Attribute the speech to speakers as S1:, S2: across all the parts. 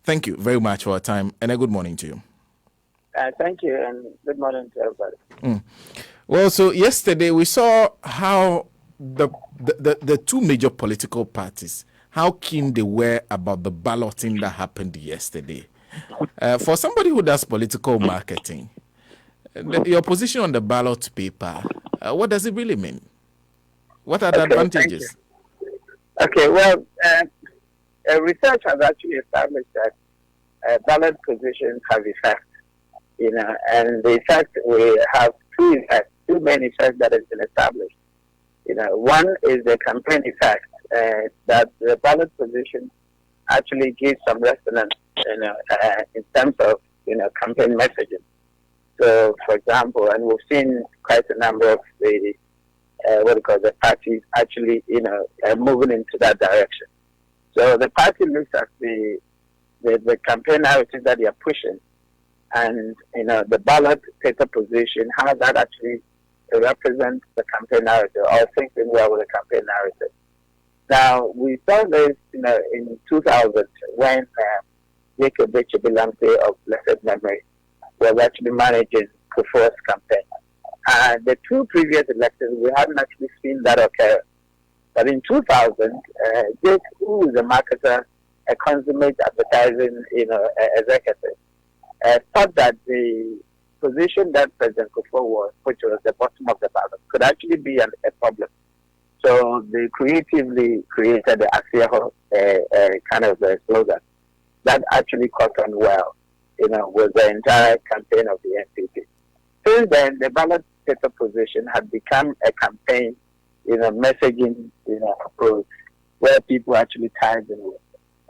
S1: Thank you very much for your time, and a good morning to you.
S2: Thank you, and good morning to everybody.
S1: Well, so yesterday we saw how the two major political parties, how keen they were about the balloting that happened yesterday. For somebody who does political marketing, your position on the ballot paper, what does it really mean? What are the advantages?
S2: Okay, well, research has actually established that ballot positions have effects, and the effect we have two main effects that has been established. One is the campaign effect, that the ballot position actually gives some resonance, in terms of, campaign messaging. So, for example, and we've seen quite a number of the parties actually, moving into that direction. So the party looks at the campaign narrative that they are pushing, and the ballot paper position, how that actually represents the campaign narrative, or fits in well with the campaign narrative. Now, we saw this, in 2000 when Jacob Bilamte of blessed memory was actually managing Kufuor's campaign. The two previous elections, we hadn't actually seen that occur. But in 2000, Jake, who is a marketer, a consummate advertising, executive, thought that the position that President Kufuor was, which was the bottom of the ballot, could actually be a problem. So they creatively created the Asieho kind of slogan that actually caught on well, with the entire campaign of the NPP. Since then, the ballot paper position had become a campaign, messaging, approach where people actually tied in with.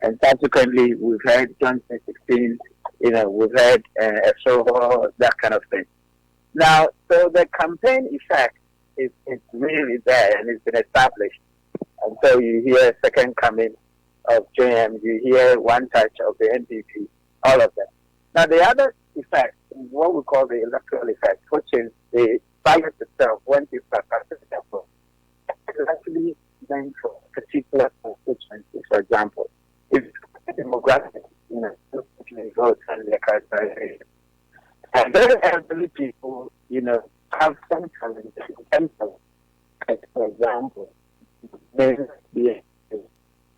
S2: And subsequently, we've heard John 2016, we've heard Soho, that kind of thing. Now, so the campaign effect is really there and it's been established. And so you hear second coming of JM, you hear one touch of the NPP, all of them. Now, the other effect is what we call the electoral effect, which is the ballot itself, when people are casting their vote. It's actually meant for particular constituencies. For example, if demographic, votes and their characterization. And very elderly people, have some challenges in terms of, for example, maybe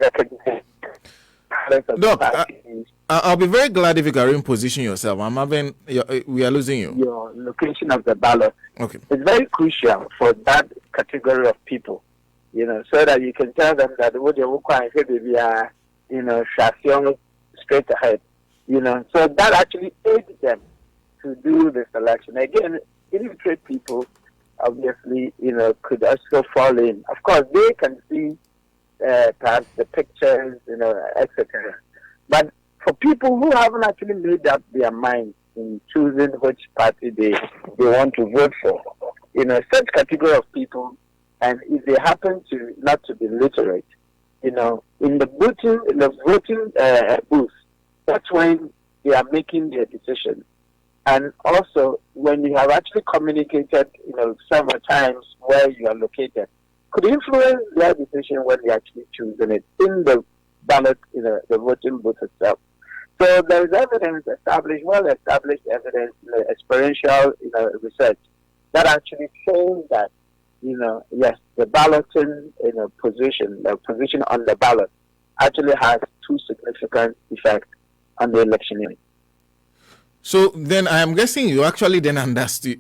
S2: recognition.
S1: Doc, I'll be very glad if you can reposition yourself. We are losing you.
S2: Your location of the ballot.
S1: Okay.
S2: It's very crucial for that category of people, so that you can tell them that what they require is, straight ahead, so that actually aids them to do the selection. Again, illiterate people, obviously, could also fall in. Of course, they can see perhaps the pictures, etc. But for people who haven't actually made up their mind in choosing which party they want to vote for, such category of people, and if they happen to not to be literate, in the voting booth, that's when they are making their decision. And also, when you have actually communicated, several times where you are located, could influence their decision when they actually choosing it in the ballot, the voting booth itself. So there is evidence well-established evidence, experiential, research that actually shows that, yes, the balloting, position, the position on the ballot actually has two significant effects on the election unit.
S1: So then I am guessing you actually then understood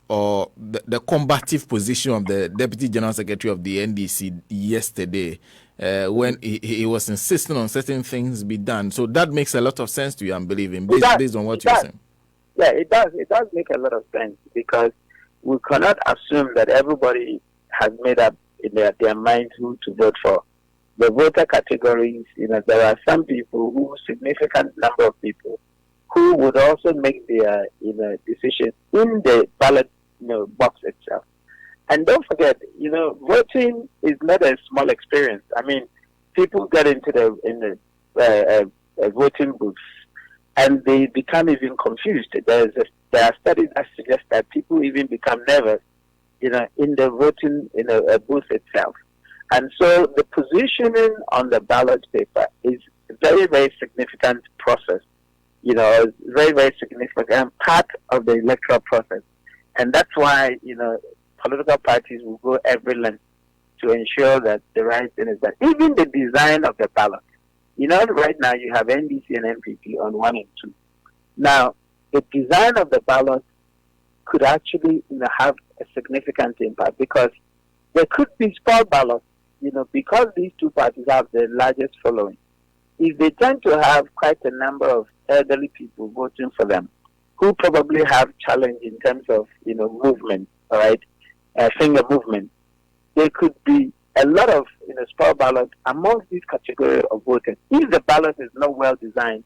S1: or the combative position of the Deputy General Secretary of the NDC yesterday when he was insisting on certain things be done. So that makes a lot of sense to you, I'm believing, based on what you're saying.
S2: Yeah, it does. It does make a lot of sense because we cannot assume that everybody has made up in their mind who to vote for. The voter categories, there are some people significant number of people who would also make their decision in the ballot box itself. And don't forget, voting is not a small experience. I mean, people get into the voting booths and they become even confused. There are studies that suggest that people even become nervous, in the voting booth itself. And so the positioning on the ballot paper is a very, very significant process, very, very significant part of the electoral process. And that's why, political parties will go every length to ensure that the right thing is done. Even the design of the ballot. Right now you have NDC and MPP on 1 and 2. Now, the design of the ballot could actually have a significant impact because there could be small ballots, because these two parties have the largest following. If they tend to have quite a number of elderly people voting for them, who probably have challenge in terms of, movement, all right, finger movement, there could be a lot of small ballots amongst this category of voters. If the ballot is not well designed,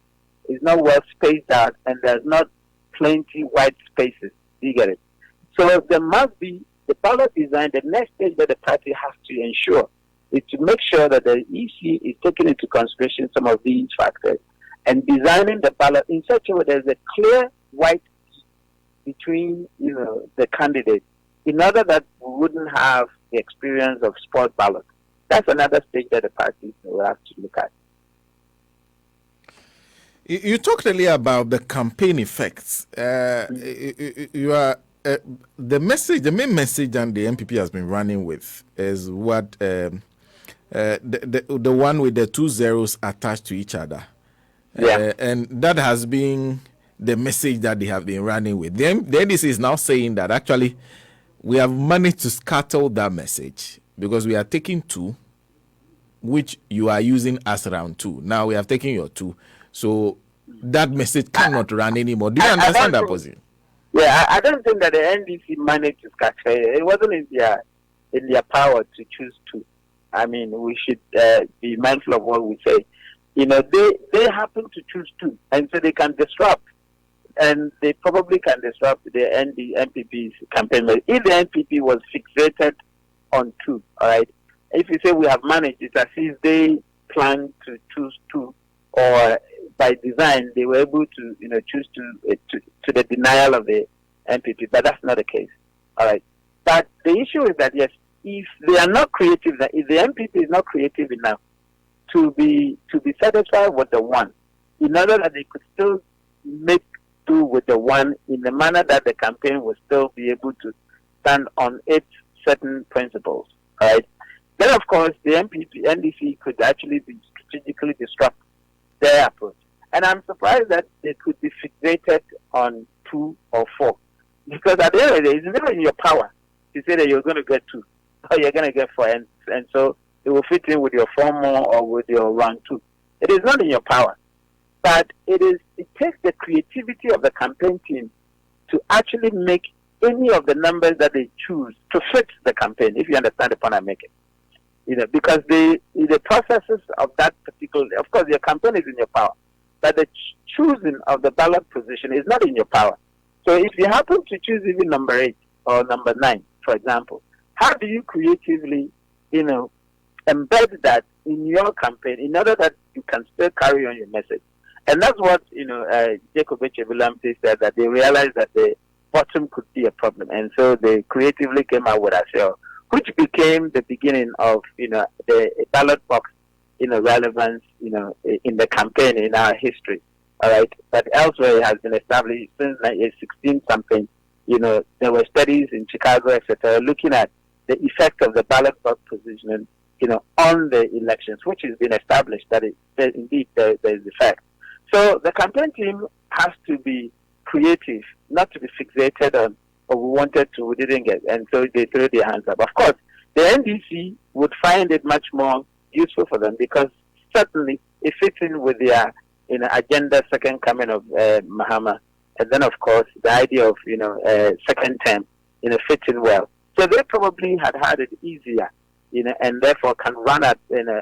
S2: is not well spaced out, and there's not plenty white spaces, you get it. So there must be the ballot design. The next stage that the party has to ensure is to make sure that the EC is taking into consideration some of these factors and designing the ballot in such a way there's a clear white between the candidates, in order that we wouldn't have the experience of spot ballots. That's another stage that the parties will have to look at.
S1: You talked earlier about the campaign effects. You are the main message that the MPP has been running with is what the one with the 2 zeros attached to each other.
S2: Yeah.
S1: And that has been the message that they have been running with. The NDC is now saying that actually we have managed to scuttle that message because we are taking 2, which you are using as round 2. Now we have taken your 2. So that message cannot run anymore. Do you understand that position?
S2: Yeah, I don't think that the NDC managed to scuttle it. It wasn't in their power to choose 2. I mean, we should be mindful of what we say. They happen to choose 2, and so they can disrupt. And they probably can disrupt the MPP's campaign. If the MPP was fixated on 2, all right, if you say we have managed, it's as if they plan to choose 2, or by design they were able to choose to the denial of the MPP, but that's not the case, all right. But the issue is that yes, if they are not creative, if the MPP is not creative enough to be satisfied with the 1, in order that they could still make do with the 1 in a manner that the campaign will still be able to stand on its certain principles, right? Then, of course, the NDC could actually be strategically disrupt their approach. And I'm surprised that they could be fixated on 2 or 4. Because at the end of the day, it's never in your power to say that you're going to get 2 or you're going to get 4. And so it will fit in with your 4 more or with your round 2. It is not in your power. But it takes the creativity of the campaign team to actually make any of the numbers that they choose to fit the campaign, if you understand the point I'm making. Because the processes of that particular, of course, your campaign is in your power, but the choosing of the ballot position is not in your power. So if you happen to choose even number 8 or number 9, for example, how do you creatively, embed that in your campaign in order that you can still carry on your message? And that's what, Jacob Echevilamte said, that they realized that the bottom could be a problem. And so they creatively came out with a show, which became the beginning of, the ballot box, relevance, in the campaign in our history. All right. But elsewhere it has been established since 1916 something. There were studies in Chicago, etc., looking at the effect of the ballot box positioning, on the elections, which has been established that indeed there is effect. So the campaign team has to be creative, not to be fixated on, we wanted to, we didn't get, and so they threw their hands up. Of course, the NDC would find it much more useful for them because certainly it fits in with their agenda, second coming of Mahama, and then of course the idea of second term fits in well. So they probably had it easier, and therefore can run at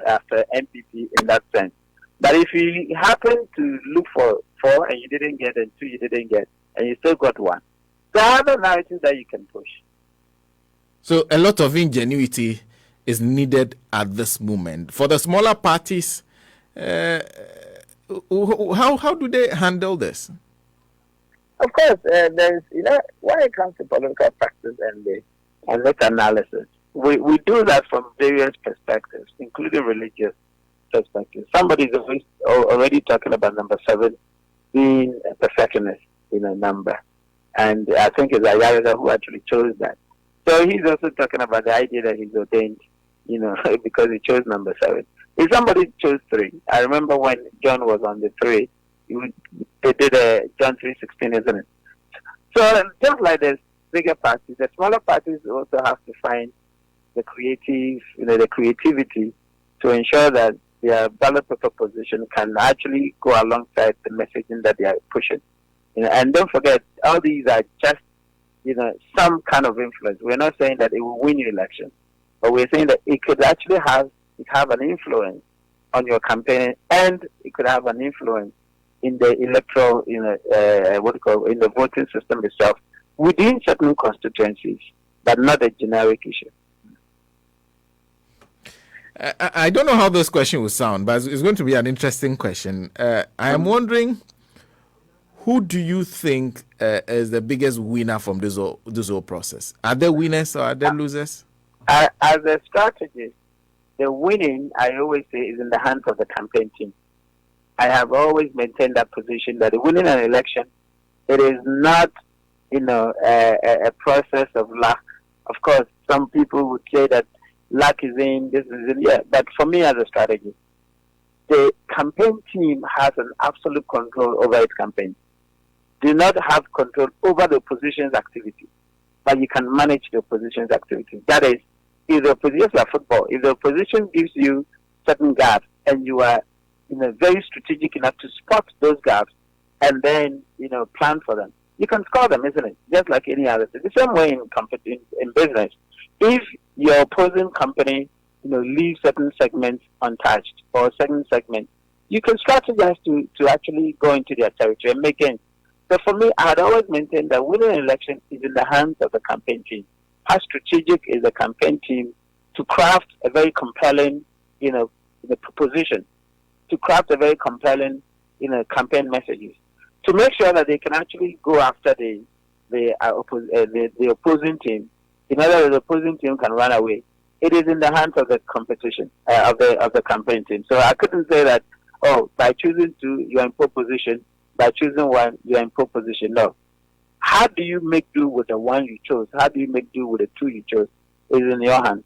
S2: after MPP in that sense. But if you happen to look for 4 and you didn't get, and 2 you didn't get, and you still got 1, there are other narratives that you can push.
S1: So a lot of ingenuity is needed at this moment. For the smaller parties, how do they handle this?
S2: Of course, there's, when it comes to political practice and this analysis, we do that from various perspectives, including religious, perspective. Somebody is already talking about number 7 being a perfectionist in a number. And I think it's Ayarza who actually chose that. So he's also talking about the idea that he's ordained, because he chose number 7. If somebody chose 3, I remember when John was on the 3, they did a John 3:16, isn't it? So just like the bigger parties, the smaller parties also have to find the creativity to ensure that their ballot paper position can actually go alongside the messaging that they are pushing. And don't forget, all these are just, some kind of influence. We're not saying that it will win your election, but we're saying that it could actually have an influence on your campaign, and it could have an influence in the electoral, in the voting system itself within certain constituencies, but not a generic issue.
S1: I don't know how this question will sound, but it's going to be an interesting question. I am wondering, who do you think is the biggest winner from this whole process? Are there winners or are there losers?
S2: As a strategist, the winning, I always say, is in the hands of the campaign team. I have always maintained that position, that winning an election, it is not, a process of luck. Of course, some people would say that luck is in, this is in, yeah. But for me as a strategist, the campaign team has an absolute control over its campaign. Do not have control over the opposition's activity, but you can manage the opposition's activity. That is, if the opposition, like football, if the opposition gives you certain gaps and you are very strategic enough to spot those gaps and then plan for them, you can score them, isn't it? Just like any other thing. The same way in business. If your opposing company leaves certain segments untouched or certain segments, you can strategize to actually go into their territory and make gains. So for me, I had always maintained that winning an election is in the hands of the campaign team. How strategic is the campaign team to craft a very compelling, the proposition, to craft a very compelling, campaign messages, to make sure that they can actually go after the opposing team, in order that the opposing team can run away. It is in the hands of the competition, of the campaign team. So I couldn't say that, by choosing 2, you are in pole position, by choosing 1, you are in pole position. No. How do you make do with the 1 you chose? How do you make do with the 2 you chose? Is in your hands.